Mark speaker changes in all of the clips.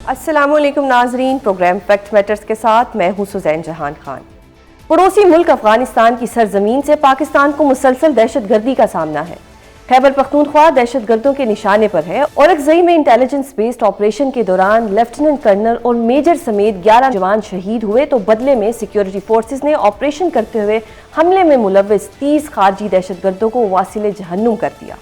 Speaker 1: السلام علیکم ناظرین، پروگرام فیکٹ میٹرز کے ساتھ میں ہوں سزین جہان خان۔ پڑوسی ملک افغانستان کی سرزمین سے پاکستان کو مسلسل دہشت گردی کا سامنا ہے۔ خیبر پختونخوا دہشت گردوں کے نشانے پر ہے۔ اورکزئی میں انٹیلیجنس بیسڈ آپریشن کے دوران لیفٹیننٹ کرنل اور میجر سمیت 11 جوان شہید ہوئے تو بدلے میں سیکیورٹی فورسز نے آپریشن کرتے ہوئے حملے میں ملوث 30 خارجی دہشت گردوں کو واصل جہنم کر دیا۔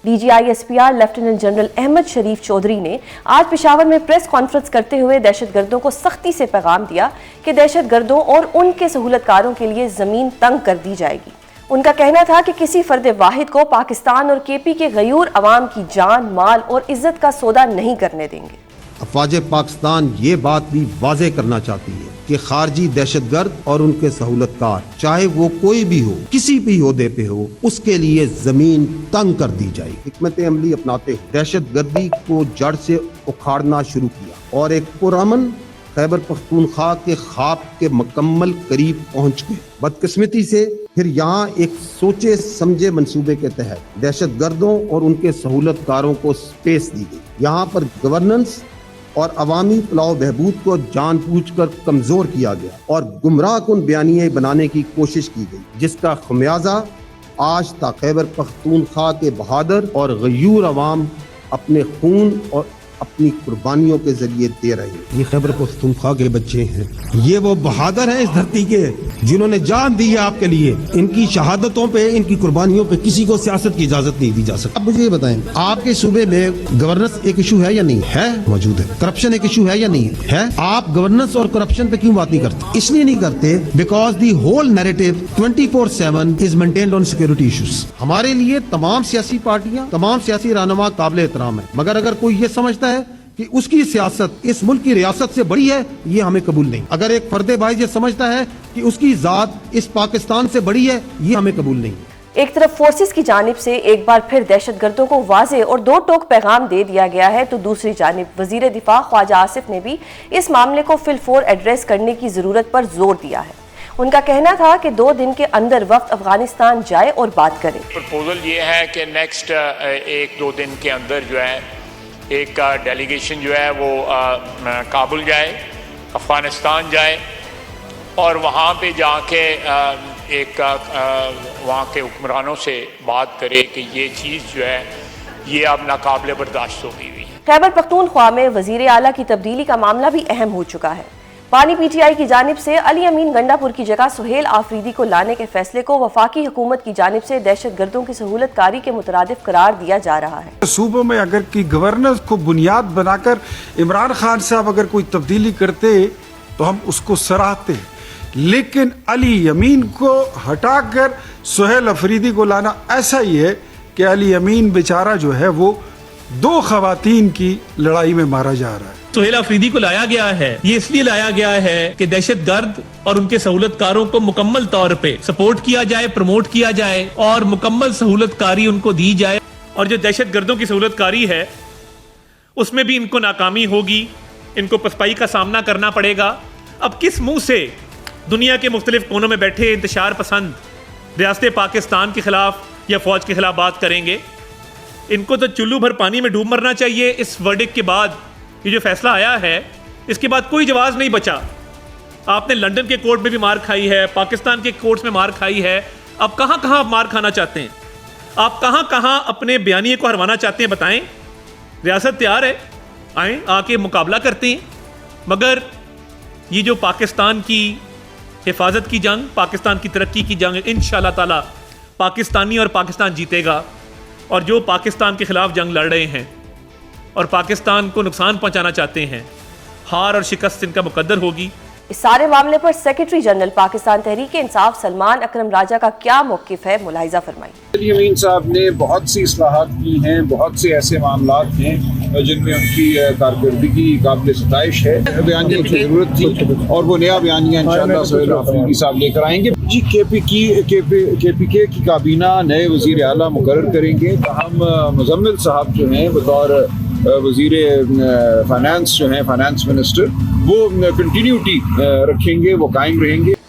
Speaker 1: D G I S P R lieutenant general Ahmed Sharif Chaudhry نے آج پشاور میں پریس کانفرنس کرتے ہوئے دہشت گردوں کو سختی سے پیغام دیا کہ دہشت گردوں اور ان کے سہولت کاروں کے لیے زمین تنگ کر دی جائے گی۔ ان کا کہنا تھا کہ کسی فرد واحد کو پاکستان اور کے پی کے غیور عوام کی جان، مال اور عزت کا سودا نہیں کرنے دیں گے۔
Speaker 2: افواج پاکستان یہ بات بھی واضح کرنا چاہتی ہے کہ خارجی دہشت گرد اور ان کے سہولت کار، چاہے وہ کوئی بھی ہو، کسی بھی عہدے پہ ہو، اس کے لیے زمین تنگ کر دی جائے۔ حکمت عملی اپناتے ہوئے دہشت گردی کو جڑ سے اکھاڑنا شروع کیا اور ایک پرامن خیبر پختونخوا کے خواب کے مکمل قریب پہنچ گئے۔ بدقسمتی سے پھر یہاں ایک سوچے سمجھے منصوبے کے تحت دہشت گردوں اور ان کے سہولت کاروں کو سپیس دی گئی۔ یہاں پر گورننس اور عوامی فلاح و بہبود کو جان بوجھ کر کمزور کیا گیا اور گمراہ کن بیانیے بنانے کی کوشش کی گئی، جس کا خمیازہ آج تک خیبر پختونخوا کے بہادر اور غیور عوام اپنے خون اور اپنی قربانیوں کے ذریعے دے رہے ہیں۔ یہ خیبر پختونخوا کے بچے ہیں، یہ وہ بہادر ہیں اس دھرتی کے جنہوں نے جان دی ہے آپ کے لیے۔ ان کی شہادتوں پہ، ان کی قربانیوں پہ کسی کو سیاست کی اجازت نہیں دی جا سکتی۔ اب مجھے یہ بتائیں، آپ کے صوبے میں گورننس ایک ایشو ہے یا نہیں ہے؟ موجود ہے۔ کرپشن ایک ایشو ہے یا نہیں ہے؟ آپ گورننس اور کرپشن پہ کیوں بات نہیں کرتے؟ اس لیے نہیں کرتے because the whole narrative 24/7 is maintained on security issues. ہمارے لیے تمام سیاسی پارٹیاں، تمام سیاسی رہنما قابل احترام ہیں، مگر اگر کوئی یہ سمجھتا ہے کہ اس کی سیاست اس ملک کی ریاست سے بڑی ہے، یہ ہمیں قبول نہیں۔ اگر ایک فرد بھائی یہ سمجھتا ہے کہ اس کی ذات اس پاکستان سے بڑی ہے، یہ ہمیں قبول نہیں۔
Speaker 1: ایک طرف فورسز کی جانب سے ایک بار پھر دہشت گردوں کو واضح اور دو ٹوک پیغام دے دیا گیا ہے، تو دوسری جانب وزیر دفاع خواجہ آصف نے بھی اس معاملے کو فی الفور ایڈریس کرنے کی ضرورت پر زور دیا ہے۔ ان کا کہنا تھا کہ 2 دن کے اندر وقت افغانستان جائے اور بات کرے۔
Speaker 3: پرپوزل یہ ہے کہ نیکسٹ 1-2 دن کے اندر جو ہے ایک ڈیلیگیشن جو ہے وہ کابل جائے، افغانستان جائے اور وہاں پہ جا کے ایک وہاں کے حکمرانوں سے بات کرے کہ یہ چیز جو ہے یہ اب ناقابل برداشت ہو گئی ہوئی ہے۔
Speaker 1: خیبر پختونخوا میں وزیر اعلیٰ کی تبدیلی کا معاملہ بھی اہم ہو چکا ہے۔ پانی پی ٹی آئی کی جانب سے علی امین گنڈا پور کی جگہ سہیل آفریدی کو لانے کے فیصلے کو وفاقی حکومت کی جانب سے دہشت گردوں کی سہولت کاری کے مترادف قرار دیا جا رہا ہے۔
Speaker 4: صوبوں میں اگر کی گورننس کو بنیاد بنا کر عمران خان صاحب اگر کوئی تبدیلی کرتے تو ہم اس کو سراہتے، لیکن علی امین کو ہٹا کر سہیل آفریدی کو لانا ایسا ہی ہے کہ علی امین بیچارہ جو ہے وہ 2 خواتین کی لڑائی میں مارا جا رہا ہے۔
Speaker 5: سہیل آفریدی کو لایا گیا ہے، یہ اس لیے لایا گیا ہے کہ دہشت گرد اور ان کے سہولت کاروں کو مکمل طور پہ سپورٹ کیا جائے، پروموٹ کیا جائے اور مکمل سہولت کاری ان کو دی جائے۔ اور جو دہشت گردوں کی سہولت کاری ہے اس میں بھی ان کو ناکامی ہوگی، ان کو پسپائی کا سامنا کرنا پڑے گا۔ اب کس منہ سے دنیا کے مختلف کونوں میں بیٹھے انتشار پسند ریاست پاکستان کے خلاف یا فوج کے خلاف بات کریں گے؟ ان کو تو چلو بھر پانی میں ڈوب مرنا چاہیے۔ اس ورڈکٹ کے بعد یہ جو فیصلہ آیا ہے، اس کے بعد کوئی جواز نہیں بچا۔ آپ نے لنڈن کے کورٹ میں بھی مار کھائی ہے، پاکستان کے کورٹس میں مار کھائی ہے، اب کہاں کہاں آپ مار کھانا چاہتے ہیں؟ آپ کہاں کہاں اپنے بیانیے کو ہروانا چاہتے ہیں؟ بتائیں۔ ریاست تیار ہے، آئیں آ کے مقابلہ کرتے ہیں، مگر یہ جو پاکستان کی حفاظت کی جنگ، پاکستان کی ترقی کی جنگ، انشاءاللہ تعالی پاکستانی اور پاکستان جیتے گا۔ اور جو پاکستان کے خلاف جنگ لڑ رہے ہیں اور پاکستان کو نقصان پہنچانا چاہتے ہیں، ہار اور شکست ان کا مقدر ہوگی۔
Speaker 1: اس سارے معاملے پر سیکرٹری جنرل پاکستان تحریک انصاف سلمان اکرم راجہ کا کیا موقف ہے، ملاحظہ فرمائیں۔
Speaker 6: علی امین صاحب نے بہت سی اصلاحات کی ہیں، بہت سے ایسے معاملات ہیں جن میں ان کی کارکردگی قابل ستائش ہے۔ بیانیے کی ضرورت تھی اور وہ نیا بیانیہ انشاءاللہ سہیل آفریدی صاحب لے کر آئیں گے۔ جی کے پی کے کی کابینہ نئے وزیر اعلیٰ مقرر کریں گے۔ ہم مزمل صاحب جو ہیں بطور وزیر فائنانس جو ہیں، فائنانس منسٹر، وہ کنٹینیوٹی رکھیں گے، وہ قائم رہیں گے۔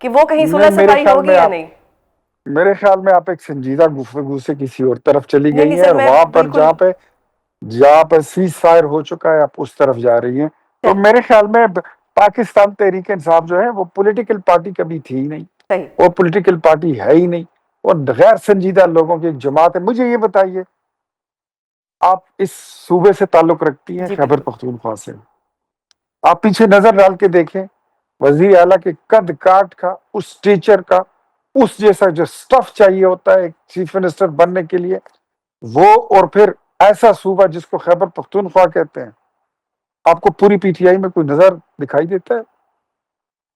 Speaker 1: کہ وہ کہیں صلح صفائی ہوگی یا نہیں؟
Speaker 7: میرے خیال میں آپ ایک سنجیدہ گفتگو سے کسی اور طرف چلی
Speaker 1: نہیں،
Speaker 7: گئی
Speaker 1: سر،
Speaker 7: ہیں، اور
Speaker 1: میں
Speaker 7: وہاں پر
Speaker 1: بالکل
Speaker 7: جہاں پہ سیز فائر ہو چکا ہے آپ اس طرف جا رہی ہیں. تو میرے خیال میں پاکستان تحریک انصاف جو ہے وہ پولیٹیکل پارٹی کبھی تھی ہی نہیں،
Speaker 1: صحیح.
Speaker 7: وہ پولیٹیکل پارٹی ہے ہی نہیں، اور غیر سنجیدہ لوگوں کی ایک جماعت ہے. مجھے یہ بتائیے، آپ اس صوبے سے تعلق رکھتی ہیں،
Speaker 1: جی
Speaker 7: خیبر
Speaker 1: بالکل.
Speaker 7: پختونخوا سے. آپ پیچھے نظر ڈال کے دیکھیں، وزیر اعلیٰ کے قد کاٹ کا، اس ٹیچر کا، اس جیسا جو سٹف چاہیے ہوتا ہے ایک چیف منسٹر بننے کے لیے، وہ، اور پھر ایسا صوبہ جس کو خیبر پختونخوا کہتے ہیں. آپ کو پوری پی ٹی آئی میں کوئی نظر دکھائی دیتا ہے؟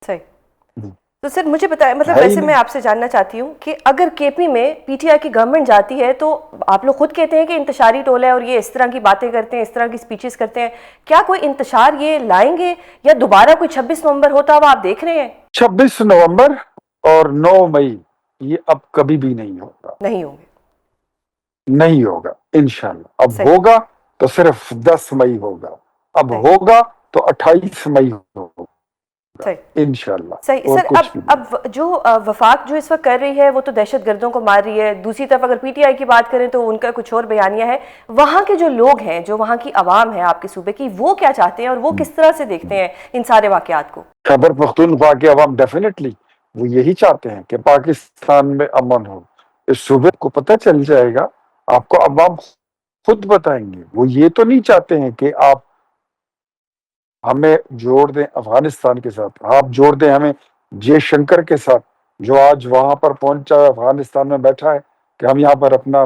Speaker 1: صحیح. تو سر مجھے بتائیں، مطلب
Speaker 7: ہے ہی
Speaker 1: ویسے
Speaker 7: نہیں.
Speaker 1: میں آپ سے جاننا چاہتی ہوں کہ اگر کے پی میں پی ٹی آئی کی گورنمنٹ جاتی ہے تو آپ لوگ خود کہتے ہیں کہ انتشاری ٹول ہے اور یہ اس طرح کی باتیں کرتے ہیں، اس طرح کی سپیچز کرتے ہیں، کیا کوئی انتشار یہ لائیں گے یا دوبارہ کوئی 26 نومبر ہوتا ہوا آپ دیکھ رہے ہیں؟
Speaker 7: 26 نومبر اور 9 مئی یہ اب کبھی بھی نہیں ہوگا،
Speaker 1: نہیں ہوں گے.
Speaker 7: نہیں ہوگا انشاءاللہ. اب
Speaker 1: صحیح.
Speaker 7: ہوگا تو صرف 10 مئی ہوگا، اب
Speaker 1: صحیح.
Speaker 7: ہوگا تو 28 مئی ہوگا
Speaker 1: صحیح.
Speaker 7: انشاءاللہ.
Speaker 1: صحیح.
Speaker 7: اور
Speaker 1: سر
Speaker 7: کچھ بھی نہیں.
Speaker 1: اب جو وفاق جو اس وقت کر رہی ہے وہ تو دہشت گردوں کو مار رہی ہے، دوسری طرف اگر پی ٹی آئی کی بات کریں تو ان کا کچھ اور بیانیہ ہے. وہاں کے جو لوگ ہیں، جو وہاں کی عوام ہے آپ کے صوبے کی، وہ کیا چاہتے ہیں اور وہ کس طرح سے دیکھتے ہیں ان سارے واقعات کو؟
Speaker 7: خیبر پختونخوا کے عوام ڈیفینیٹلی وہ یہی چاہتے ہیں کہ پاکستان میں امن ہو. اس صوبے کو پتہ چل جائے گا، آپ کو عوام خود بتائیں گے. وہ یہ تو نہیں چاہتے ہیں کہ آپ ہمیں جوڑ دیں افغانستان کے ساتھ، آپ جوڑ دیں ہمیں جے شنکر کے ساتھ، جو آج وہاں پر پہنچا ہے، افغانستان میں بیٹھا ہے، کہ ہم یہاں پر اپنا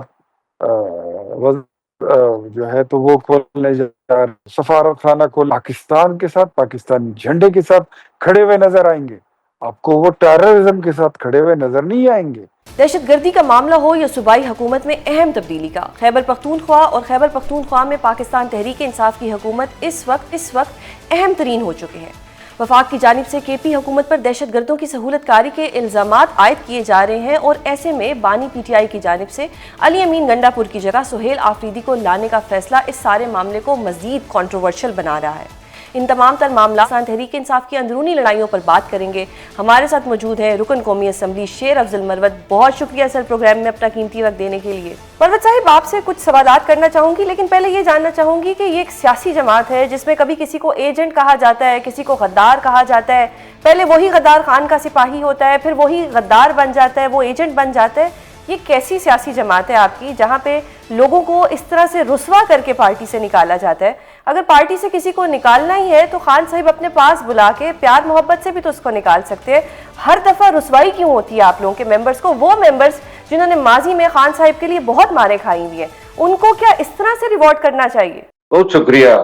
Speaker 7: جو ہے تو وہ کھولنے جا رہے ہیں، سفارت خانہ کھول. پاکستان کے ساتھ، پاکستانی جھنڈے کے ساتھ کھڑے ہوئے نظر آئیں گے. آپ کو وہ ٹیررزم کے ساتھ کھڑے ہوئے نظر نہیں آئیں گے.
Speaker 1: دہشت گردی کا معاملہ ہو یا صوبائی حکومت میں اہم تبدیلی کا، خیبر پختونخوا اور خیبر پختونخوا میں پاکستان تحریک انصاف کی حکومت اس وقت اہم ترین ہو چکے ہیں. وفاق کی جانب سے کے پی حکومت پر دہشت گردوں کی سہولت کاری کے الزامات عائد کیے جا رہے ہیں، اور ایسے میں بانی پی ٹی آئی کی جانب سے علی امین گنڈا پور کی جگہ سہیل آفریدی کو لانے کا فیصلہ اس سارے معاملے کو مزید کنٹروورشل بنا رہا ہے. ان تمام تر معاملات تحریک انصاف کی اندرونی لڑائیوں پر بات کریں گے. ہمارے ساتھ موجود ہیں رکن قومی اسمبلی شیر افضل مروت. بہت شکریہ سر پروگرام میں اپنا قیمتی وقت دینے کے لیے. مروت صاحب، آپ سے کچھ سوالات کرنا چاہوں گی، لیکن پہلے یہ جاننا چاہوں گی کہ یہ ایک سیاسی جماعت ہے جس میں کبھی کسی کو ایجنٹ کہا جاتا ہے، کسی کو غدار کہا جاتا ہے. پہلے وہی غدار خان کا سپاہی ہوتا ہے، پھر وہی غدار بن جاتا ہے، وہ ایجنٹ بن جاتا ہے. یہ کیسی سیاسی جماعت ہے آپ کی جہاں پہ لوگوں کو اس طرح سے رسوا کر کے پارٹی سے نکالا جاتا ہے؟ اگر پارٹی سے کسی کو نکالنا ہی ہے تو خان صاحب اپنے پاس بلا کے پیار محبت سے بھی تو اس کو نکال سکتے ہیں. ہر دفعہ رسوائی کیوں ہوتی ہے آپ لوگوں کے ممبرز کو؟ وہ ممبرز جنہوں نے ماضی میں خان صاحب کے لیے بہت مارے کھائی ہوئی ہیں، ان کو کیا اس طرح سے ریوارڈ کرنا چاہیے؟
Speaker 8: بہت شکریہ.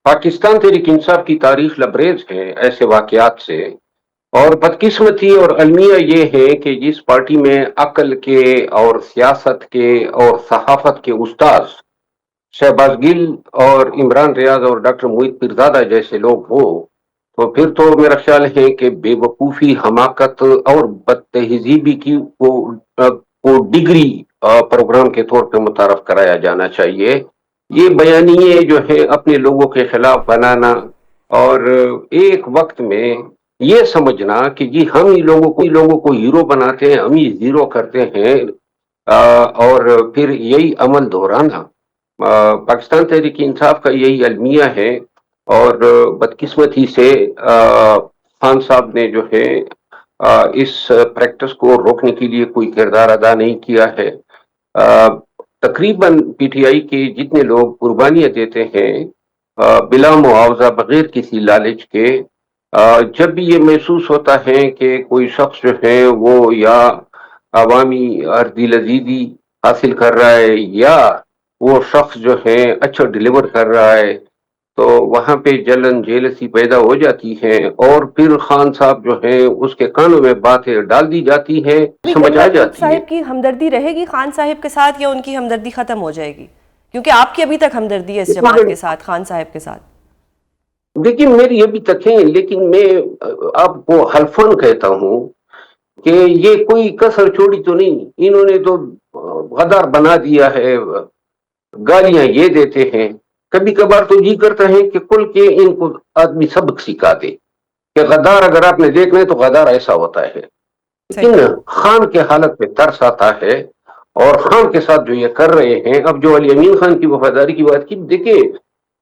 Speaker 8: پاکستان تحریک انصاف کی تاریخ لبریز ہے ایسے واقعات سے، اور بدقسمتی اور المیہ یہ ہے کہ جس پارٹی میں عقل کے اور سیاست کے اور صحافت کے استاذ شہباز گل اور عمران ریاض اور ڈاکٹر محیط پیرزادہ جیسے لوگ ہو، تو پھر تو میرا خیال ہے کہ بے وقوفی، حماقت اور بد تہذیبی کی کو ڈگری پروگرام کے طور پہ متعارف کرایا جانا چاہیے. یہ بیانیے جو ہے اپنے لوگوں کے خلاف بنانا اور ایک وقت میں یہ سمجھنا کہ جی ہم ہی لوگوں کو ہیرو بناتے ہیں، ہم ہی زیرو کرتے ہیں، اور پھر یہی عمل دہرانا، پاکستان تحریک انصاف کا یہی المیہ ہے. اور بدقسمتی سے خان صاحب نے جو ہے اس پریکٹس کو روکنے کے لیے کوئی کردار ادا نہیں کیا ہے. تقریباً پی ٹی آئی کے جتنے لوگ قربانیاں دیتے ہیں بلا معاوضہ، بغیر کسی لالچ کے، جب بھی یہ محسوس ہوتا ہے کہ کوئی شخص جو ہے وہ یا عوامی ارضی لذیذی حاصل کر رہا ہے یا وہ شخص جو ہے اچھا ڈیلیور کر رہا ہے، تو وہاں پہ جلن جیلسی پیدا ہو جاتی ہے، اور پھر خان صاحب جو ہے اس کے کانوں میں باتیں ڈال دی جاتی ہے، سمجھ آ جاتی ہے.
Speaker 1: صاحب کی ہمدردی رہے گی خان صاحب کے ساتھ یا ان کی ہمدردی ختم ہو جائے گی؟ کیونکہ آپ کی ابھی تک ہمدردی ہے اس جماعت کے ساتھ، خان صاحب کے ساتھ.
Speaker 8: لیکن میری ابھی تک ہے، لیکن میں آپ کو حلفاً کہتا ہوں کہ یہ کوئی کسر چھوڑی تو نہیں. انہوں نے تو غدار بنا دیا ہے، گالیاں یہ دیتے ہیں، کبھی کبھار تو جی کرتا ہے کہ کل کے ان کو آدمی سبق سکھا دے. کہ غدار اگر آپ نے دیکھنا ہے تو غدار ایسا ہوتا ہے، لیکن خان کے حالت پہ ترس آتا ہے، اور خان کے ساتھ جو یہ کر رہے ہیں. اب جو علی امین خان کی وفاداری کی بات کی، دیکھیں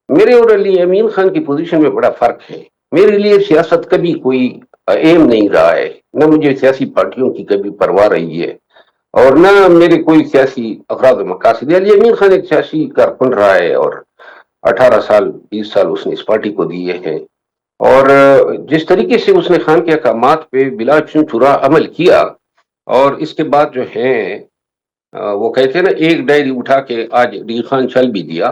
Speaker 8: میرے اور علی امین خان کی پوزیشن میں بڑا فرق ہے. میرے لیے سیاست کبھی کوئی ایم نہیں رہا ہے، نہ مجھے سیاسی پارٹیوں کی کبھی پرواہ رہی ہے، اور نہ میرے کوئی سیاسی افراد و مقاصد. علی امین خان ایک سیاسی کارکن رہا ہے، اور 18 سال 20 سال اس نے اس پارٹی کو دیے ہیں، اور جس طریقے سے اس نے خان کے احکامات پہ بلا چن چرا عمل کیا، اور اس کے بعد جو ہے وہ کہتے ہیں نا ایک ڈائری اٹھا کے آج ڈی خان چل بھی دیا،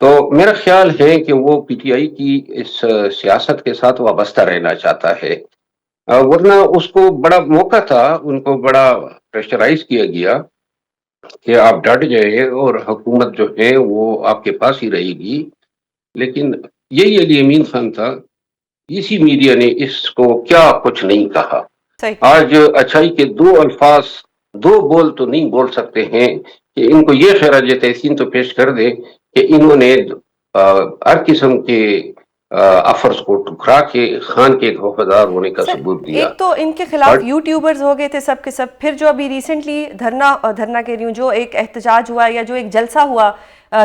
Speaker 8: تو میرا خیال ہے کہ وہ پی ٹی آئی کی اس سیاست کے ساتھ وابستہ رہنا چاہتا ہے. ورنہ اس کو بڑا موقع تھا، ان کو بڑا پریشرائز کیا گیا کہ آپ ڈٹ جائیں اور حکومت جو ہے وہ آپ کے پاس ہی رہے گی، لیکن یہی علی امین خان تھا. اسی میڈیا نے اس کو کیا کچھ نہیں کہا. آج اچھائی کے دو الفاظ، دو بول تو نہیں بول سکتے ہیں کہ ان کو یہ خراج تحسین تو پیش کر دے کہ انہوں نے ہر قسم کے افرز کو ٹکرا کے خان کے ایک وفادار ہونے کا ثبوت دیا.
Speaker 1: ایک تو ان کے خلاف یوٹیوبرز ہو گئے تھے سب کے سب، پھر جو ابھی ریسنٹلی دھرنا کہہ رہی ہوں، جو ایک احتجاج ہوا یا جو ایک جلسہ ہوا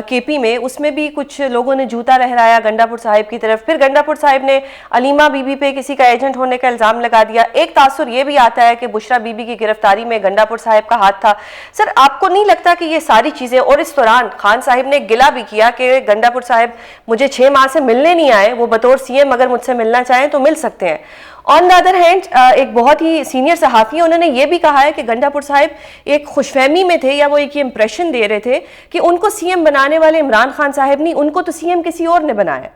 Speaker 1: کے پی میں، اس میں بھی کچھ لوگوں نے جوتا لہرایا گنڈا پور صاحب کی طرف. پھر گنڈا پور صاحب نے علیمہ بی بی پہ کسی کا ایجنٹ ہونے کا الزام لگا دیا. ایک تاثر یہ بھی آتا ہے کہ بشرا بی بی کی گرفتاری میں گنڈا پور صاحب کا ہاتھ تھا. سر آپ کو نہیں لگتا کہ یہ ساری چیزیں، اور اس دوران خان صاحب نے گلہ بھی کیا کہ گنڈا پور صاحب مجھے 6 ماہ سے ملنے نہیں آئے، وہ بطور سی ایم اگر مجھ سے ملنا چاہیں تو مل سکتے ہیں. آن دا ادر ہینڈ ایک بہت ہی سینئر صحافی ہیں، انہوں نے یہ بھی کہا ہے کہ گنڈا پور صاحب ایک خوش فہمی میں تھے، یا وہ ایک یہ امپریشن دے رہے تھے کہ ان کو سی ایم بنانے والے عمران خان صاحب نہیں، ان کو تو سی ایم کسی اور نے بنایا.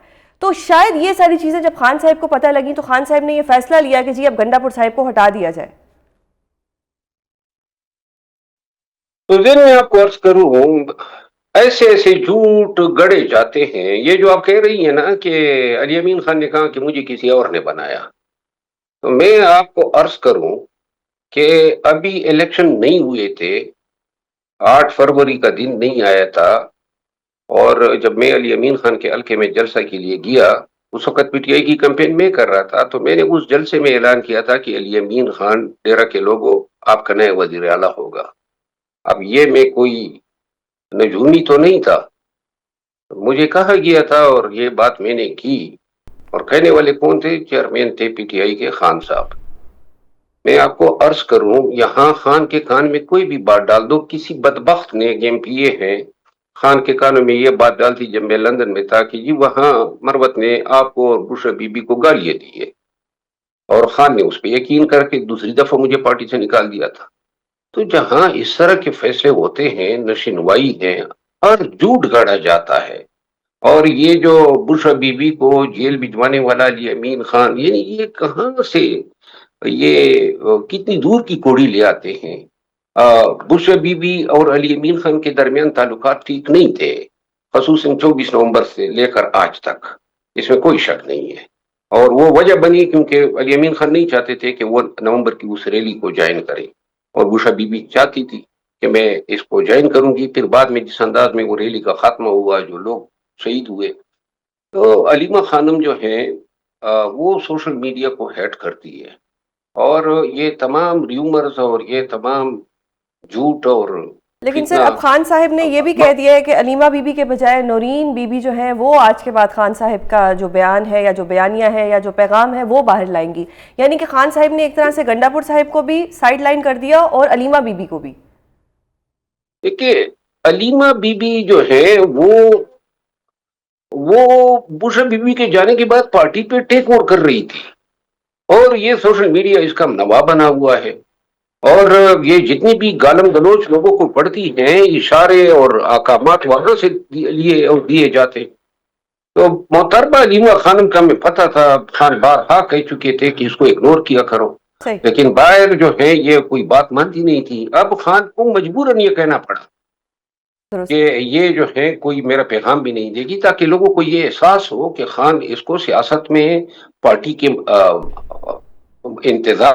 Speaker 1: تو شاید یہ ساری چیزیں جب خان صاحب کو پتہ لگی تو خان صاحب نے یہ فیصلہ لیا کہ جی اب گنڈا پور صاحب کو ہٹا دیا جائے.
Speaker 8: تو میں آپ کو عرض کروں، ایسے ایسے جھوٹ گڑے جاتے ہیں. یہ جو آپ کہہ رہی ہیں نا کہ علی امین خان نے کہا کہ مجھے کسی اور نے بنایا، تو میں آپ کو عرض کروں کہ ابھی الیکشن نہیں ہوئے تھے، 8 فروری کا دن نہیں آیا تھا، اور جب میں علی امین خان کے حلقے میں جلسہ کے لیے گیا، اس وقت پی ٹی آئی کی کیمپین میں کر رہا تھا، تو میں نے اس جلسے میں اعلان کیا تھا کہ علی امین خان ڈیرہ کے لوگوں آپ کا نئے وزیر اعلیٰ ہوگا. اب یہ میں کوئی نجومی تو نہیں تھا، مجھے کہا گیا تھا اور یہ بات میں نے کی. اور کہنے والے کون تھے؟ چیئرمین تھے پی ٹی آئی کے خان صاحب. میں آپ کو عرض کروں، یہاں خان کے کان میں کوئی بھی بات ڈال دو، کسی بدبخت نے گیم پیے ہیں. خان کے کانوں میں یہ بات ڈالتی جب میں لندن میں تھا کہ جی وہاں مروت نے آپ کو اور بشرا بی بی کو گالیاں دی ہے، اور خان نے اس پہ یقین کر کے دوسری دفعہ مجھے پارٹی سے نکال دیا تھا. تو جہاں اس طرح کے فیصلے ہوتے ہیں، نشنوائی ہیں اور جھوٹ گاڑا جاتا ہے، اور یہ جو بشرا بی بی کو جیل بھجوانے والا علی امین خان، یہ کہاں سے یہ کتنی دور کی کوڑی لے آتے ہیں. بشرا بی بی اور علی امین خان کے درمیان تعلقات ٹھیک نہیں تھے، خصوصاً 24 نومبر سے لے کر آج تک، اس میں کوئی شک نہیں ہے. اور وہ وجہ بنی کیونکہ علی امین خان نہیں چاہتے تھے کہ وہ نومبر کی اس ریلی کو جوائن کریں، اور بشرا بی بی چاہتی تھی کہ میں اس کو جوائن کروں گی. پھر بعد میں جس انداز میں وہ ریلی کا خاتمہ ہوا، جو لوگ شہید ہوئے، تو علیمہ خانم جو ہیں وہ سوشل میڈیا کو ہیٹ کرتی ہے، اور یہ تمام ریومرز اور یہ تمام جھوٹ اور
Speaker 1: لیکن سر اب خان صاحب نے یہ بھی کہہ دیا ہے کہ علیمہ بی بی کے بجائے نورین بی بی جو ہیں وہ آج کے بعد خان صاحب کا جو بیان ہے یا جو بیانیہ ہے یا جو پیغام ہے وہ باہر لائیں گی. یعنی کہ خان صاحب نے ایک طرح سے گنڈا پور صاحب کو بھی سائیڈ لائن کر دیا اور علیمہ بی بی کو بھی.
Speaker 8: دیکھیے علیمہ بی بی جو ہے وہ بشرا بی بی کے جانے کے بعد پارٹی پہ ٹیک اوور کر رہی تھی، اور یہ سوشل میڈیا اس کا نوا بنا ہوا ہے، اور یہ جتنی بھی گالم گلوچ لوگوں کو پڑتی ہیں، اشارے اور احکامات وہاں سے لیے اور دیے جاتے. تو محترمہ علیمہ خانم کا ہمیں پتہ تھا، خان بارہا کہہ چکے تھے کہ اس کو اگنور کیا کرو، لیکن باہر جو ہے یہ کوئی بات مانتی نہیں تھی. اب خان کو مجبوراً یہ کہنا پڑا کہ یہ جو ہے کوئی میرا پیغام بھی نہیں دے گی، تاکہ لوگوں کو یہ احساس ہو کہ خان اس کو سیاست میں پارٹی کے انتظام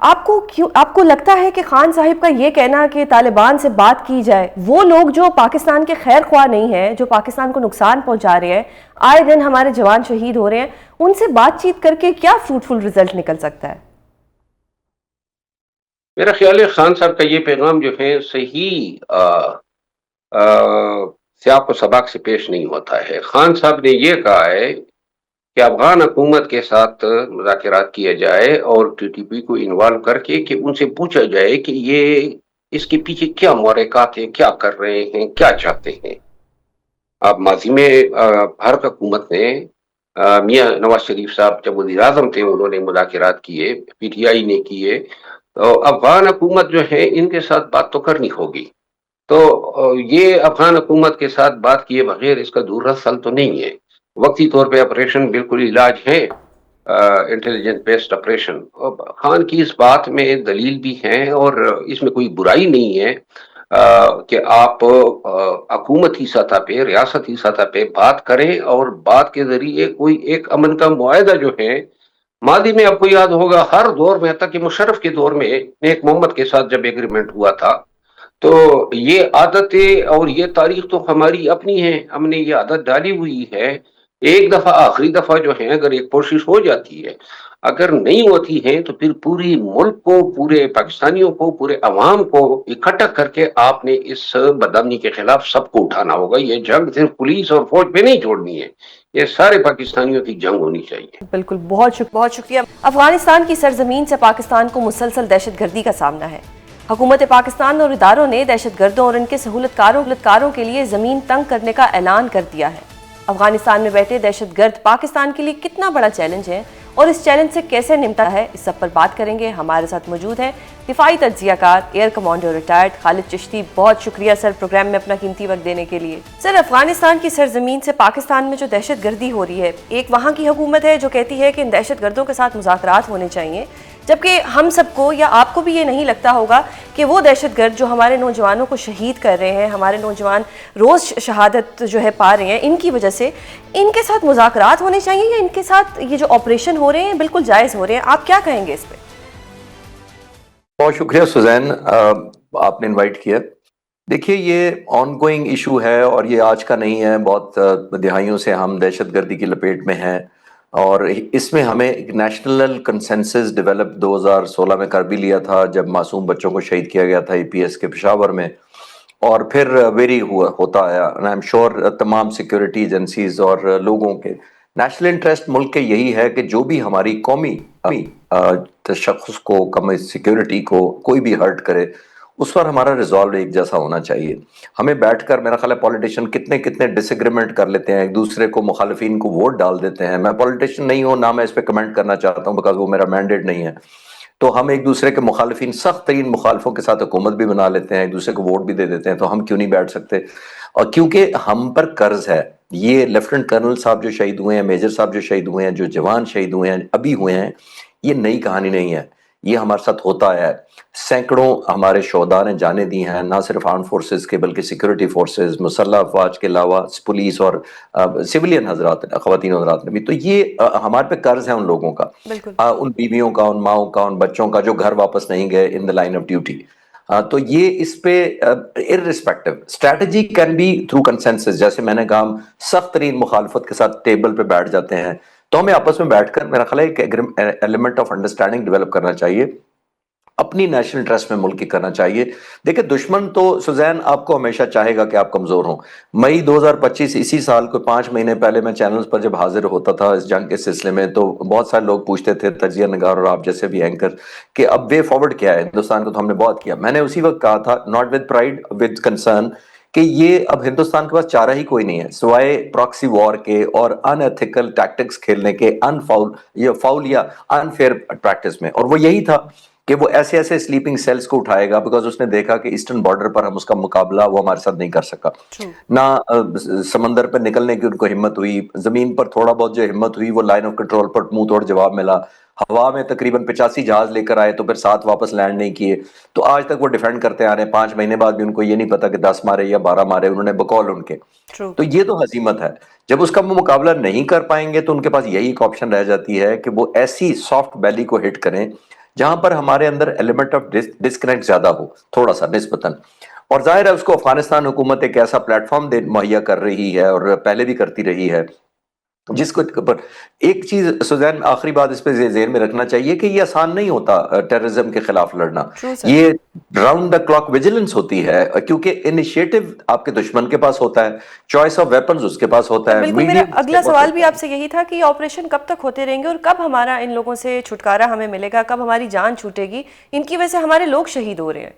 Speaker 1: آپ کو لگتا ہے کہ خان صاحب کا یہ کہنا کہ طالبان سے بات کی جائے، وہ لوگ جو پاکستان کے خیر خواہ نہیں ہیں، جو پاکستان کو نقصان پہنچا رہے ہیں، آئے دن ہمارے جوان شہید ہو رہے ہیں، ان سے بات چیت کر کے کیا فروٹفل رزلٹ نکل سکتا ہے؟
Speaker 8: میرا خیال ہے خان صاحب کا یہ پیغام جو ہے صحیح سیاق و سباق سے پیش نہیں ہوتا ہے. خان صاحب نے یہ کہا ہے کہ افغان حکومت کے ساتھ مذاکرات کیا جائے اور ٹی ٹی پی کو انوالو کر کے کہ ان سے پوچھا جائے کہ یہ اس کے پیچھے کیا محرکات ہیں، کیا کر رہے ہیں، کیا چاہتے ہیں. اب ماضی میں بھارت حکومت نے میاں نواز شریف صاحب جب وزیر اعظم تھے انہوں نے مذاکرات کیے، پی ٹی آئی نے کیے، تو افغان حکومت جو ہے ان کے ساتھ بات تو کرنی ہوگی. تو یہ افغان حکومت کے ساتھ بات کیے بغیر اس کا دور حل تو نہیں ہے. وقتی طور پہ آپریشن بالکل علاج ہے، انٹیلیجنٹ بیسڈ آپریشن. خان کی اس بات میں دلیل بھی ہے اور اس میں کوئی برائی نہیں ہے کہ آپ حکومتی سطح پہ، ریاستی سطح پہ بات کریں اور بات کے ذریعے کوئی ایک امن کا معاہدہ جو ہے. ماضی میں آپ کو یاد ہوگا ہر دور میں، حتیٰ کہ مشرف کے دور میں نیک محمد کے ساتھ جب ایگریمنٹ ہوا تھا، تو یہ عادتیں اور یہ تاریخ تو ہماری اپنی ہے، ہم نے یہ عادت ڈالی ہوئی ہے. ایک دفعہ آخری دفعہ جو ہے اگر ایک کوشش ہو جاتی ہے، اگر نہیں ہوتی ہے تو پھر پوری ملک کو، پورے پاکستانیوں کو، پورے عوام کو اکٹھا کر کے آپ نے اس بدامنی کے خلاف سب کو اٹھانا ہوگا. یہ جنگ صرف پولیس اور فوج پہ نہیں چھوڑنی ہے، یہ سارے پاکستانیوں کی جنگ ہونی چاہیے.
Speaker 1: بالکل، بہت شکریہ. افغانستان کی سرزمین سے پاکستان کو مسلسل دہشت گردی کا سامنا ہے. حکومت پاکستان اور اداروں نے دہشت گردوں اور ان کے سہولت کاروں کے لیے زمین تنگ کرنے کا اعلان کر دیا ہے. افغانستان میں بیٹھے دہشت گرد پاکستان کے لیے کتنا بڑا چیلنج ہے اور اس چیلنج سے کیسے نمٹا ہے، اس سب پر بات کریں گے. ہمارے ساتھ موجود ہیں دفاعی تجزیہ کار ایئر کمانڈر ریٹائرڈ خالد چشتی. بہت شکریہ سر پروگرام میں اپنا قیمتی وقت دینے کے لیے. سر، افغانستان کی سرزمین سے پاکستان میں جو دہشت گردی ہو رہی ہے، ایک وہاں کی حکومت ہے جو کہتی ہے کہ ان دہشت گردوں کے ساتھ مذاکرات ہونے چاہیے، جبکہ ہم سب کو یا آپ کو بھی یہ نہیں لگتا ہوگا کہ وہ دہشت گرد جو ہمارے نوجوانوں کو شہید کر رہے ہیں، ہمارے نوجوان روز شہادت جو ہے پا رہے ہیں، ان کی وجہ سے ان کے ساتھ مذاکرات ہونے چاہیے یا ان کے ساتھ یہ جو آپریشن ہو رہے ہیں بالکل جائز ہو رہے ہیں؟ آپ کیا کہیں گے اس پہ؟
Speaker 9: بہت شکریہ سوزین، آپ نے انوائٹ کیا. دیکھیے، یہ آن گوئنگ ایشو ہے اور یہ آج کا نہیں ہے. بہت دہائیوں سے ہم دہشت گردی کی لپیٹ میں ہیں اور اس میں ہمیں ایک نیشنل کنسنسس ڈیولپ 2016 میں کر بھی لیا تھا جب معصوم بچوں کو شہید کیا گیا تھا APS کے پشاور میں، اور پھر ویری ہوتا آیا. آئی ایم شیور تمام سیکیورٹی ایجنسیز اور لوگوں کے نیشنل انٹرسٹ ملک کے یہی ہے کہ جو بھی ہماری قومی تشخص کو، کم سیکیورٹی کو کوئی بھی ہرٹ کرے، اس پر ہمارا ریزالو ایک جیسا ہونا چاہیے. ہمیں بیٹھ کر، میرا خیال ہے پولیٹیشین کتنے ڈس ایگریمنٹ کر لیتے ہیں، ایک دوسرے کو، مخالفین کو ووٹ ڈال دیتے ہیں. میں پولیٹیشین نہیں ہوں، نہ میں اس پہ کمنٹ کرنا چاہتا ہوں بیکاز وہ میرا مینڈیٹ نہیں ہے. تو ہم ایک دوسرے کے مخالفین، سخت ترین مخالفوں کے ساتھ حکومت بھی بنا لیتے ہیں، ایک دوسرے کو ووٹ بھی دے دیتے ہیں. تو ہم کیوں نہیں بیٹھ سکتے؟ اور کیونکہ ہم پر قرض ہے. یہ لیفٹنٹ کرنل صاحب جو شہید ہوئے ہیں، میجر صاحب جو شہید ہوئے ہیں، جو جوان شہید ہوئے ہیں، ابھی ہوئے ہیں، یہ نئی کہانی نہیں ہے. یہ ہمارے ساتھ ہوتا ہے. سینکڑوں ہمارے شہداء نے جانیں دی ہیں، نہ صرف آرم فورسز کے بلکہ سیکورٹی فورسز، مسلح افواج کے علاوہ پولیس اور سویلین حضرات، خواتین حضرات نے بھی. تو یہ ہمارے پہ قرض ہے ان لوگوں کا، ان بیویوں کا، ان ماؤں کا، ان بچوں کا جو گھر واپس نہیں گئے in the line of duty. تو یہ اس پہ irrespective strategy can be through consensus. جیسے میں نے کہا، ہم سخت ترین مخالفت کے ساتھ ٹیبل پہ بیٹھ جاتے ہیں، تو ہمیں آپس میں بیٹھ کر میرا خیال ہے ایک ایلیمنٹ آف انڈرسٹینڈنگ ڈیولپ کرنا چاہیے، اپنی نیشنل انٹرسٹ میں ملک کی کرنا چاہیے. دیکھیں، دشمن تو سوزین آپ کو ہمیشہ چاہے گا کہ آپ کمزور ہوں. مئی 2025 اسی سال کو 5 مہینے پہلے میں چینلز پر جب حاضر ہوتا تھا اس جنگ کے سلسلے میں، تو بہت سارے لوگ پوچھتے تھے، تجزیہ نگار اور آپ جیسے بھی اینکر، کہ اب وے فارورڈ کیا ہے ہندوستان کو. تو ہم نے بہت کیا. میں نے اسی وقت کہا تھا، not with pride, with concern, کہ یہ اب ہندوستان کے پاس چارہ ہی کوئی نہیں ہے سوائے پراکسی وار کے اور ان ایتھیکل ٹیکٹکس کھیلنے کے، فاؤل یا انفیئر پریکٹس میں. اور وہ یہی تھا کہ وہ ایسے سلیپنگ سیلز کو اٹھائے گا، بیکاز اس نے دیکھا کہ ایسٹرن بارڈر پر ہم اس کا مقابلہ وہ ہمارے ساتھ نہیں کر سکا. نہ سمندر پر نکلنے کی ان کو ہمت ہوئی، زمین پر تھوڑا بہت جو ہمت ہوئی وہ لائن آف کنٹرول پر منہ توڑ جواب ملا. ہوا میں تقریباً 85 جہاز لے کر آئے تو پھر 7 واپس لینڈ نہیں کیے. تو آج تک وہ ڈیفینڈ کرتے آ رہے ہیں. 5 مہینے بعد بھی ان کو یہ نہیں پتا کہ 10 مارے یا 12 مارے انہوں نے بقول ان کے. تو یہ تو ہزیمت ہے. جب اس کا وہ مقابلہ نہیں کر پائیں گے تو ان کے پاس یہی ایک آپشن رہ جاتی ہے کہ وہ ایسی سافٹ بیلی کو ہٹ کریں جہاں پر ہمارے اندر ایلیمنٹ آف ڈسکنیکٹ زیادہ ہو تھوڑا سا نسبتاً. اور ظاہر ہے اس کو افغانستان حکومت ایک ایسا پلیٹ فارم مہیا کر رہی ہے اور پہلے بھی کرتی رہی ہے جس کو ایک چیز سوزین آخری بات اس پہ ذہن میں رکھنا چاہیے کہ یہ آسان نہیں ہوتا ٹیررزم کے خلاف لڑنا. یہ راؤنڈ دا کلاک ویجیلنس ہوتی ہے کیونکہ انیشیٹو آپ کے دشمن کے پاس ہوتا ہے, چوائس آف ویپنز اس کے پاس ہوتا ہے.
Speaker 1: بالکل, میرا اگلا سوال بھی آپ سے یہی تھا کہ یہ آپریشن کب تک ہوتے رہیں گے اور کب ہمارا ان لوگوں سے چھٹکارا ہمیں ملے گا, کب ہماری جان چھوٹے گی؟ ان کی وجہ سے ہمارے لوگ شہید ہو رہے ہیں.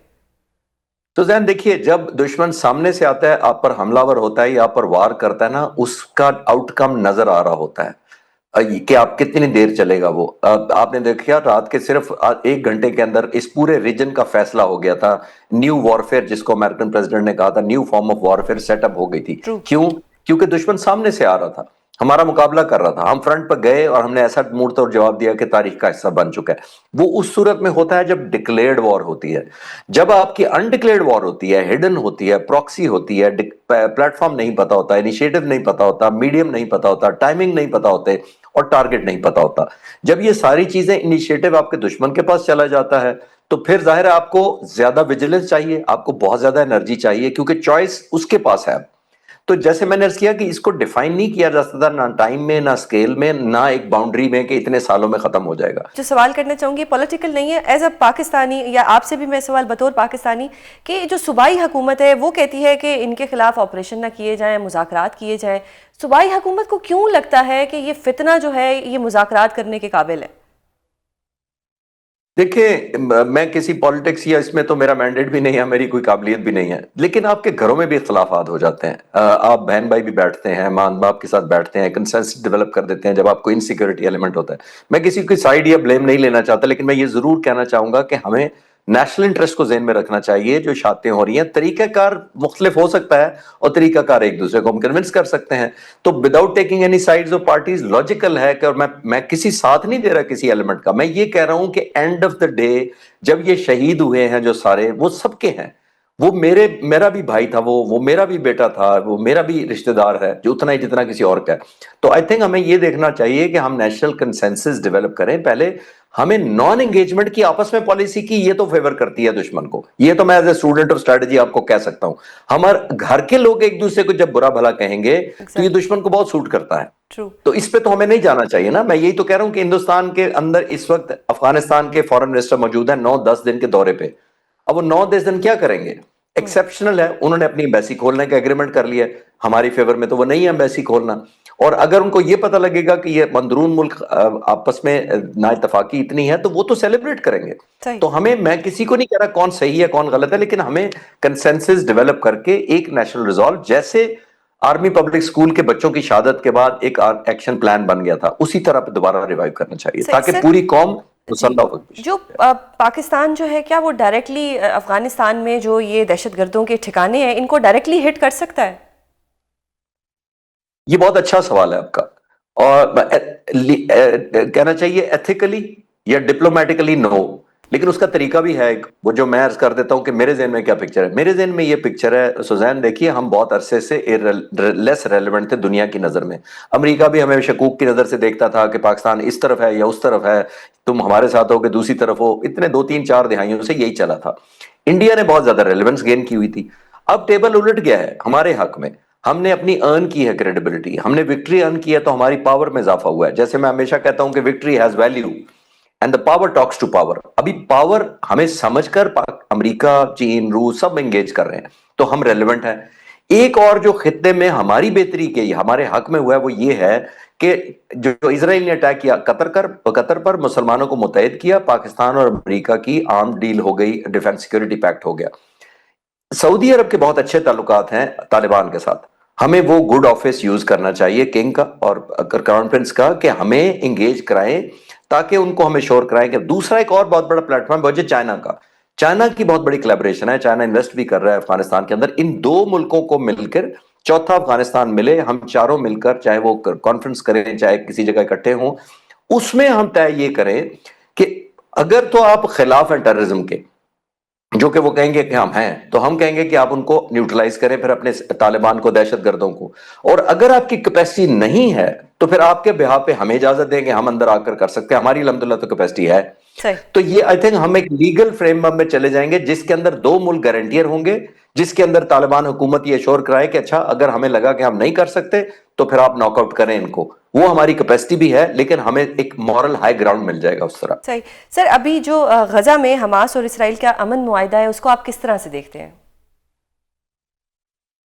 Speaker 9: تو ذہن دیکھیے, جب دشمن سامنے سے آتا ہے, آپ پر حملہ ور ہوتا ہے یا آپ پر وار کرتا ہے نا, اس کا آؤٹ کم نظر آ رہا ہوتا ہے کہ آپ کتنی دیر چلے گا وہ. آپ نے دیکھا رات کے صرف 1 گھنٹے کے اندر اس پورے ریجن کا فیصلہ ہو گیا تھا. نیو وارفیئر جس کو امریکن پریزیڈنٹ نے کہا تھا, new form of warfare set up ہو گئی تھی. کیوں؟ کیونکہ دشمن سامنے سے آ رہا تھا, ہمارا مقابلہ کر رہا تھا. ہم فرنٹ پر گئے اور ہم نے ایسا موڑ توڑ جواب دیا کہ تاریخ کا حصہ بن چکا ہے. وہ اس صورت میں ہوتا ہے جب ڈکلیئرڈ وار ہوتی ہے. جب آپ کی انڈکلیئرڈ وار ہوتی ہے, ہڈن ہوتی ہے, پراکسی ہوتی ہے, پلیٹ فارم نہیں پتا ہوتا, انیشیٹو نہیں پتا ہوتا, میڈیم نہیں پتا ہوتا, ٹائمنگ نہیں پتا ہوتے اور ٹارگٹ نہیں پتا ہوتا. جب یہ ساری چیزیں انیشیٹو آپ کے دشمن کے پاس چلا جاتا ہے تو پھر ظاہر ہے آپ کو زیادہ ویجیلنس چاہیے, آپ کو بہت زیادہ انرجی چاہیے کیونکہ چوائس اس کے پاس ہے. تو جیسے میں نے عرض کیا کہ اس کو ڈیفائن نہیں کیا جا سکتا, نہ ٹائم میں, نہ اسکیل میں, نہ ایک باؤنڈری میں کہ اتنے سالوں میں ختم ہو جائے گا.
Speaker 1: جو سوال کرنا چاہوں گی پولیٹیکل نہیں ہے, ایز اے پاکستانی, یا آپ سے بھی میں سوال بطور پاکستانی, کہ جو صوبائی حکومت ہے وہ کہتی ہے کہ ان کے خلاف آپریشن نہ کیے جائیں, مذاکرات کیے جائیں. صوبائی حکومت کو کیوں لگتا ہے کہ یہ فتنہ جو ہے یہ مذاکرات کرنے کے قابل ہے؟
Speaker 9: دیکھیں, میں کسی پالیٹکس یا اس میں تو میرا مینڈیٹ بھی نہیں ہے, میری کوئی قابلیت بھی نہیں ہے, لیکن آپ کے گھروں میں بھی اختلافات ہو جاتے ہیں. آپ بہن بھائی بھی بیٹھتے ہیں, ماں باپ کے ساتھ بیٹھتے ہیں, کنسنسس ڈیولپ کر دیتے ہیں جب آپ کو انسیکیورٹی ایلیمنٹ ہوتا ہے. میں کسی کی سائیڈ یا بلیم نہیں لینا چاہتا, لیکن میں یہ ضرور کہنا چاہوں گا کہ ہمیں نیشنل انٹرسٹ کو ذہن میں رکھنا چاہیے. جو شاتیں ہو رہی ہیں, طریقہ کار مختلف ہو سکتا ہے اور طریقہ کار ایک دوسرے کو ہم کنونس کر سکتے ہیں. تو وداؤٹ ٹیکنگ اینی سائڈز اور پارٹیز, لاجیکل ہے کہ میں کسی ساتھ نہیں دے رہا کسی ایلیمنٹ کا. میں یہ کہہ رہا ہوں کہ اینڈ آف دا ڈے جب یہ شہید ہوئے ہیں جو سارے, وہ سب کے ہیں. وہ میرا بھی بھائی تھا, وہ میرا بھی بیٹا تھا, وہ میرا بھی رشتہ دار ہے جو اتنا ہی جتنا کسی اور کا ہے. تو آئی تھنک ہمیں یہ دیکھنا چاہیے کہ ہم نیشنل کنسنسس ڈیولپ کریں. پہلے ہمیں نان انگیجمنٹ کی آپس میں پالیسی کی, یہ تو فیور کرتی ہے دشمن کو. یہ تو میں ایز اے اسٹوڈنٹ اور اسٹریٹجی آپ کو کہہ سکتا ہوں. ہمارے گھر کے لوگ ایک دوسرے کو جب برا بھلا کہیں گے تو یہ دشمن کو بہت سوٹ کرتا ہے. تو اس پہ تو ہمیں نہیں جانا چاہیے نا. میں یہی تو کہہ رہا ہوں کہ ہندوستان کے اندر اس وقت افغانستان کے فورن منسٹر موجود ہیں 9-10 دن کے دورے پہ. اب وہ 9-10 دن کیا کریں گے؟ ایکسیپشنل ہے, انہوں نے اپنی ایمبیسی کھولنے کا ایگریمنٹ کر لیا ہے. ہماری فیور میں تو وہ نہیں ہے ایمبیسی کھولنا. اور اگر ان کو یہ پتہ لگے گا کہ یہ اندرون ملک آپس میں نا اتفاقی اتنی ہے تو وہ تو سیلیبریٹ کریں گے. تو میں کسی کو نہیں کہہ رہا کون صحیح ہے کون غلط ہے, لیکن ہمیں کنسنسس ڈیولپ کر کے ایک نیشنل ریزالو, جیسے آرمی پبلک اسکول کے بچوں کی شہادت کے بعد ایک ایکشن پلان بن گیا تھا, اسی طرح پہ دوبارہ ریوائیو کرنا چاہیے تاکہ پوری قوم مسلح ہو.
Speaker 1: جو پاکستان جو ہے, کیا وہ ڈائریکٹلی افغانستان میں جو یہ دہشت گردوں کے ٹھکانے ہیں ان کو ڈائریکٹلی ہٹ کر سکتا ہے؟
Speaker 9: یہ بہت اچھا سوال ہے آپ کا, اور کہنا چاہیے ایتھیکلی یا ڈپلومیٹکلی نو, لیکن اس کا طریقہ بھی ہے. وہ جو میں عرض کر دیتا ہوں کہ میرے ذہن میں کیا پکچر ہے. میرے ذہن میں یہ پکچر ہے سوزین, دیکھیے ہم بہت عرصے سے لیس ریلیونٹ تھے دنیا کی نظر میں. امریکہ بھی ہمیں شکوک کی نظر سے دیکھتا تھا کہ پاکستان اس طرف ہے یا اس طرف ہے, تم ہمارے ساتھ ہو کہ دوسری طرف ہو. اتنے 2-3-4 دہائیوں سے یہی چلا تھا. انڈیا نے بہت زیادہ ریلیونس گین کی ہوئی تھی. اب ٹیبل الٹ گیا ہے ہمارے حق میں. ہم نے اپنی ارن کی ہے کریڈیبلٹی, ہم نے وکٹری ارن کی ہے تو ہماری پاور میں اضافہ ہوا ہے. جیسے میں ہمیشہ کہتا ہوں کہ victory has value and the power talks to power. ابھی پاور ہمیں سمجھ کر امریکہ, چین, روس سب انگیج کر رہے ہیں تو ہم ریلیونٹ ہیں. ایک اور جو خطے میں ہماری بہتری کے ہمارے حق میں ہوا ہے وہ یہ ہے کہ جو اسرائیل نے اٹیک کیا قطر پر, مسلمانوں کو متحد کیا, پاکستان اور امریکہ کی عام ڈیل ہو گئی, ڈیفنس سیکورٹی پیکٹ ہو گیا. سعودی عرب کے بہت اچھے تعلقات ہیں طالبان کے ساتھ. ہمیں وہ گڈ آفس یوز کرنا چاہیے کنگ کا اور کراؤن پرنس کا کہ ہمیں انگیج کرائیں تاکہ ان کو ہمیں شور کرائیں. کہ دوسرا ایک اور بہت بڑا پلیٹ فارم ہے چائنا کا. چائنا کی بہت بڑی کلیبریشن ہے, چائنا انویسٹ بھی کر رہا ہے افغانستان کے اندر. ان 2 ملکوں کو مل کر چوتھا افغانستان ملے, ہم چاروں مل کر چاہے وہ کانفرنس کریں چاہے کسی جگہ اکٹھے ہوں, اس میں ہم طے یہ کریں کہ اگر تو آپ خلاف ہیں ٹیررزم کے, جو کہ وہ کہیں گے کہ ہم ہیں, تو ہم کہیں گے کہ آپ ان کو نیوٹرلائز کریں پھر اپنے طالبان کو, دہشت گردوں کو. اور اگر آپ کی کیپیسٹی نہیں ہے تو پھر آپ کے بہاف پہ ہمیں اجازت دیں کہ ہم اندر آ کر سکتے ہیں. ہماری الحمدللہ تو کیپیسٹی ہے. تو یہ آئی تھنک ہم ایک لیگل فریم ورک میں چلے جائیں گے جس کے اندر 2 ملک گارنٹیئر ہوں گے، جس کے اندر طالبان حکومت یہ ایشور کرائے کہ اچھا اگر ہمیں لگا کہ ہم نہیں کر سکتے تو پھر آپ ناک آؤٹ کریں ان کو، وہ ہماری کیپیسٹی بھی ہے، لیکن ہمیں ایک مورل ہائی گراؤنڈ مل جائے گا اس طرح۔
Speaker 1: صحیح سر، ابھی جو غزہ میں حماس اور اسرائیل کا امن معاہدہ ہے اس کو آپ کس طرح سے دیکھتے ہیں؟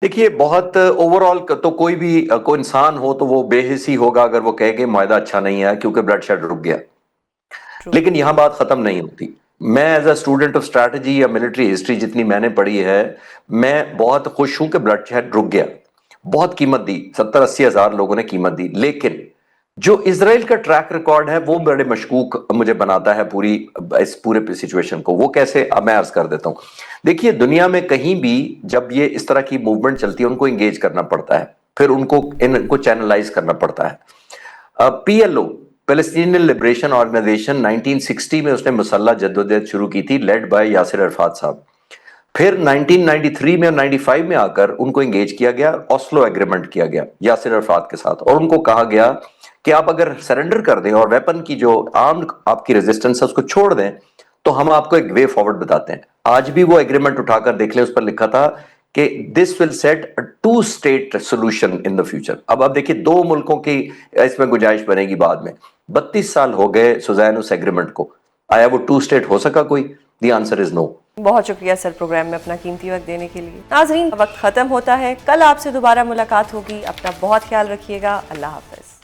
Speaker 9: دیکھیے بہت اوور آل تو کوئی بھی کوئی انسان ہو تو وہ بے حسی ہوگا اگر وہ کہے کہ معاہدہ اچھا نہیں ہے کیونکہ بلڈ شیڈ رک گیا، لیکن یہاں بات ختم نہیں ہوتی۔ میں as a student of strategy یا ملٹری ہسٹری جتنی میں نے پڑھی ہے، میں بہت خوش ہوں کہ بلڈ شیڈ رک گیا، بہت قیمت دی، 70-80 ہزار لوگوں نے قیمت دی، لیکن جو اسرائیل کا ٹریک ریکارڈ ہے وہ بڑے مشکوک مجھے بناتا ہے اس پورے سچویشن کو۔ وہ کیسے، اب میں عرض کر دیتا ہوں۔ دیکھیے دنیا میں کہیں بھی جب یہ اس طرح کی موومنٹ چلتی ہے ان کو انگیج کرنا پڑتا ہے، پھر ان کو چینلائز کرنا پڑتا ہے۔ P L O Palestinian Liberation Organization 1960 میں اس نے مسلح جدوجہد شروع کی تھی، لیڈ بائی یاسر عرفات صاحب۔ پھر 1993 میں اور 95 میں آ کر ان کو انگیج کیا گیا، اوسلو ایگریمنٹ کیا گیا یاسر عرفات کے ساتھ، اور ان کو کہا گیا کہ آپ اگر سرنڈر کر دیں اور ویپن کی جو آرمڈ آپ کی ریزسٹنس ہے اس کو چھوڑ دیں تو ہم آپ کو ایک وے فارورڈ بتاتے ہیں۔ آج بھی وہ ایگریمنٹ اٹھا کر دیکھ لیں، اس پر لکھا تھا کہ this will set a 2 state solution in the future. اب آپ دیکھیے 2 ملکوں کی اس میں گنجائش بنے گی بعد میں۔ 32 سال ہو گئے سوزین اس ایگریمنٹ کو، آیا وہ 2 اسٹیٹ ہو سکا کوئی؟ دی آنسر از نو۔
Speaker 1: بہت شکریہ سر پروگرام میں اپنا قیمتی وقت دینے کے لیے۔ ناظرین وقت ختم ہوتا ہے، کل آپ سے دوبارہ ملاقات ہوگی، اپنا بہت خیال رکھیے گا، اللہ حافظ۔